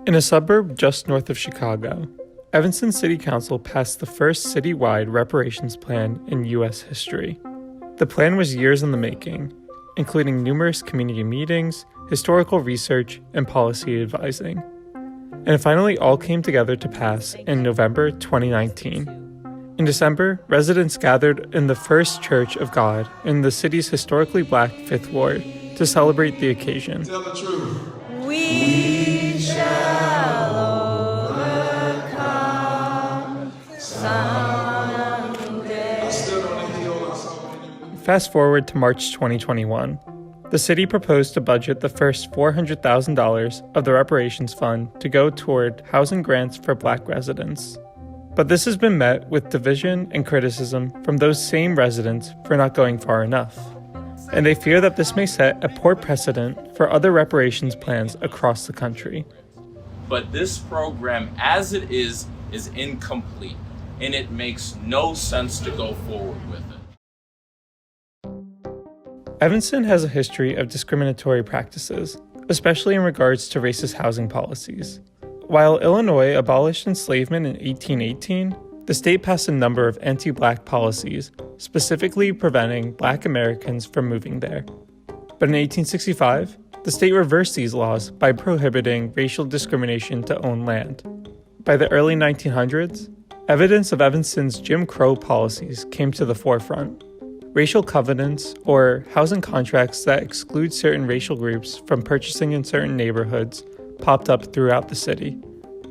In a suburb just north of Chicago, Evanston City Council passed the first citywide reparations plan in U.S. history. The plan was years in the making, including numerous community meetings, historical research, and policy advising. And it finally all came together to pass in November 2019. In December, residents gathered in the First Church of God in the city's historically black Fifth Ward to celebrate the occasion. Tell the truth. We shall overcome someday. I stood on the hill. I saw Fast forward to March 2021. The city proposed to budget the first $400,000 of the reparations fund to go toward housing grants for Black residents. But this has been met with division and criticism from those same residents for not going far enough. And they fear that this may set a poor precedent for other reparations plans across the country. But this program, as it is incomplete, and it makes no sense to go forward with it. Evanston has a history of discriminatory practices, especially in regards to racist housing policies. While Illinois abolished enslavement in 1818, the state passed a number of anti-Black policies, specifically preventing Black Americans from moving there. But in 1865, the state reversed these laws by prohibiting racial discrimination to own land. By the early 1900s, evidence of Evanston's Jim Crow policies came to the forefront. Racial covenants, or housing contracts that exclude certain racial groups from purchasing in certain neighborhoods, popped up throughout the city.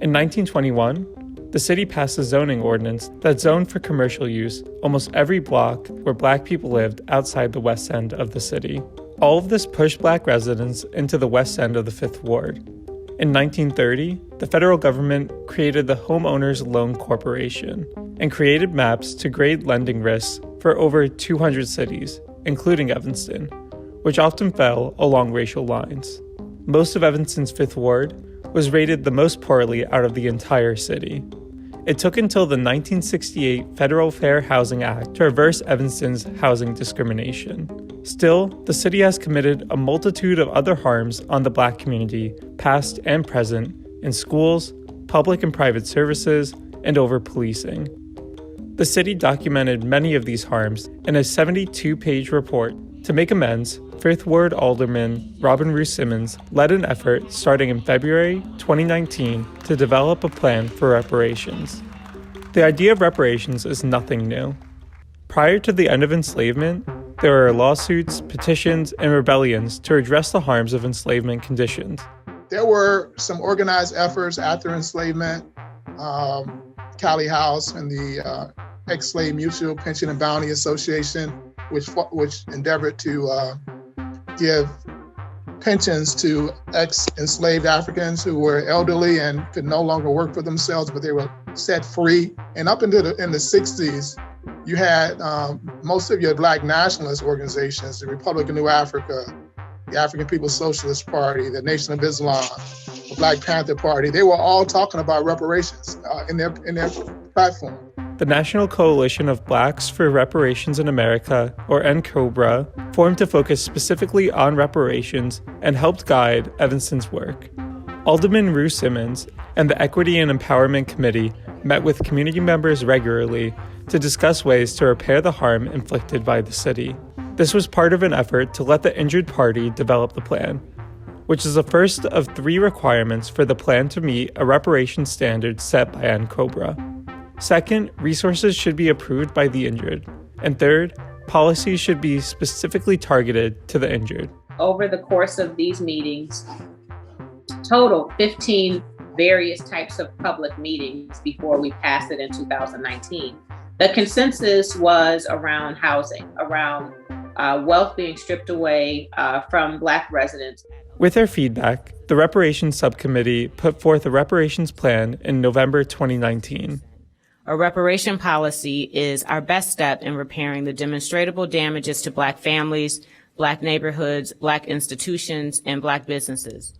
In 1921, the city passed a zoning ordinance that zoned for commercial use almost every block where Black people lived outside the west end of the city. All of this pushed Black residents into the west end of the Fifth Ward. In 1930, the federal government created the Homeowners Loan Corporation and created maps to grade lending risks for over 200 cities, including Evanston, which often fell along racial lines. Most of Evanston's Fifth Ward was rated the most poorly out of the entire city. It took until the 1968 Federal Fair Housing Act to reverse Evanston's housing discrimination. Still, the city has committed a multitude of other harms on the Black community, past and present, in schools, public and private services, and over policing. The city documented many of these harms in a 72-page report. To make amends, Fifth Ward Alderman Robin Ruth Simmons led an effort starting in February 2019 to develop a plan for reparations. The idea of reparations is nothing new. Prior to the end of enslavement, there were lawsuits, petitions, and rebellions to address the harms of enslavement conditions. There were some organized efforts after enslavement, Cali House and the Ex-Slave Mutual Pension and Bounty Association, which endeavored to give pensions to ex-enslaved Africans who were elderly and could no longer work for themselves, but they were set free. And up into in the 60s, you had most of your Black nationalist organizations, the Republic of New Africa, the African People's Socialist Party, the Nation of Islam, the Black Panther Party. They were all talking about reparations in their platform. The National Coalition of Blacks for Reparations in America, or NCOBRA, formed to focus specifically on reparations and helped guide Evanston's work. Alderman Ruth Simmons and the Equity and Empowerment Committee met with community members regularly to discuss ways to repair the harm inflicted by the city. This was part of an effort to let the injured party develop the plan, which is the first of 3 requirements for the plan to meet a reparations standard set by NCOBRA. Second, resources should be approved by the injured. And third, policies should be specifically targeted to the injured. Over the course of these meetings, total 15 various types of public meetings before we passed it in 2019. The consensus was around housing, around wealth being stripped away from Black residents. With their feedback, the Reparations Subcommittee put forth a reparations plan in November 2019. A reparation policy is our best step in repairing the demonstrable damages to Black families, Black neighborhoods, Black institutions, and Black businesses.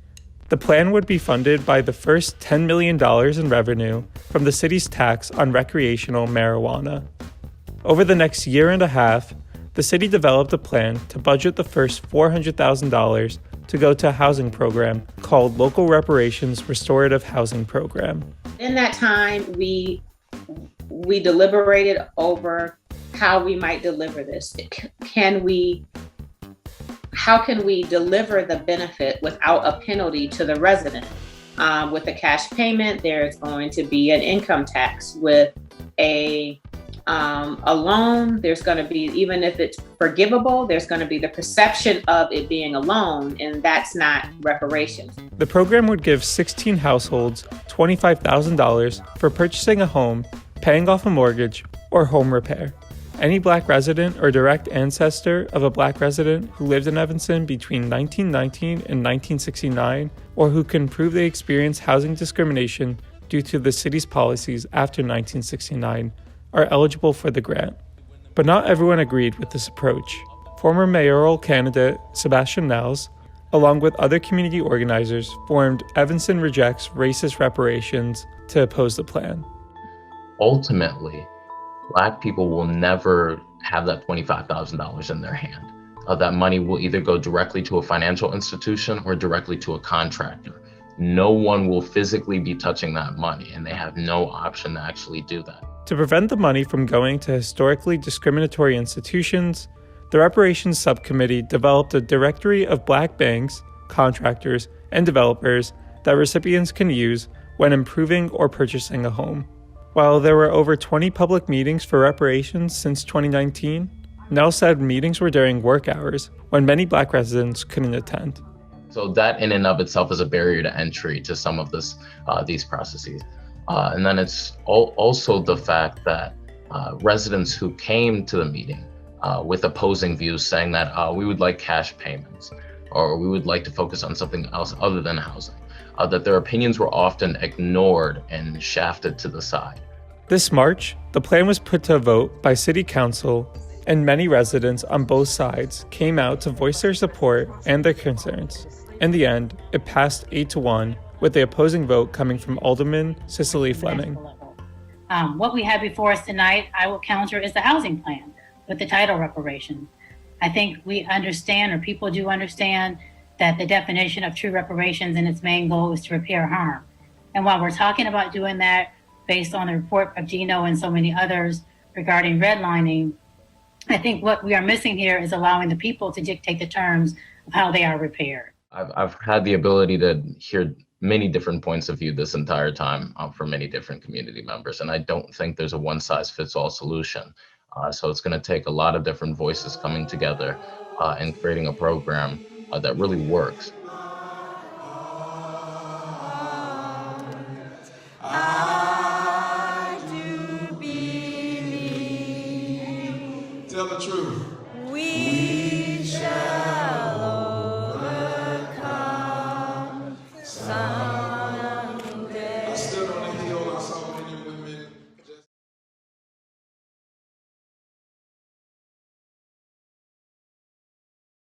The plan would be funded by the first $10 million in revenue from the city's tax on recreational marijuana. Over the next year and a half, the city developed a plan to budget the first $400,000 to go to a housing program called Local Reparations Restorative Housing Program. In that time, we deliberated over how we might deliver this. How can we deliver the benefit without a penalty to the resident? With a cash payment, there's going to be an income tax. With a loan, there's going to be, even if it's forgivable, there's going to be the perception of it being a loan, and that's not reparations. The program would give 16 households $25,000 for purchasing a home, paying off a mortgage, or home repair. Any Black resident or direct ancestor of a Black resident who lived in Evanston between 1919 and 1969, or who can prove they experienced housing discrimination due to the city's policies after 1969, are eligible for the grant. But not everyone agreed with this approach. Former mayoral candidate Sebastian Niles, along with other community organizers, formed Evanston Rejects Racist Reparations to oppose the plan. Ultimately, Black people will never have that $25,000 in their hand. That money will either go directly to a financial institution or directly to a contractor. No one will physically be touching that money, and they have no option to actually do that. To prevent the money from going to historically discriminatory institutions, the Reparations Subcommittee developed a directory of Black banks, contractors, and developers that recipients can use when improving or purchasing a home. While there were over 20 public meetings for reparations since 2019, Nell said meetings were during work hours when many Black residents couldn't attend. So that in and of itself is a barrier to entry to some of these processes. And then it's also the fact that residents who came to the meeting with opposing views saying that we would like cash payments, or we would like to focus on something else other than housing, that their opinions were often ignored and shafted to the side. This March, the plan was put to a vote by City Council, and many residents on both sides came out to voice their support and their concerns. In the end, it passed 8-1, with the opposing vote coming from Alderman Cicely Fleming. What we have before us tonight, I will counter, is the housing plan with the title reparations. I think we understand, or people do understand, that the definition of true reparations and its main goal is to repair harm. And while we're talking about doing that based on the report of Gino and so many others regarding redlining, I think what we are missing here is allowing the people to dictate the terms of how they are repaired. I've had the ability to hear many different points of view this entire time from many different community members, and I don't think there's a one-size-fits-all solution. So it's going to take a lot of different voices coming together and creating a program that really works. I do believe Tell the truth. we shall